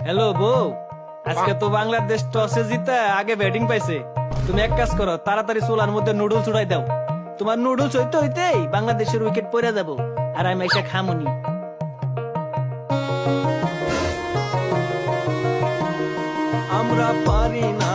Hello বউ, আজকে তো বাংলাদেশ টসে জিতে আগে ব্যাটিং পাইছে। তুমি এক কাজ করো, তাড়াতাড়ি চুলার মধ্যে নুডলস উড়াই দাও। তোমার নুডলস হইতে হইতেই বাংলাদেশের উইকেট পড়ে যাব, আর আমি এটা খামুনি। আমরা পারি না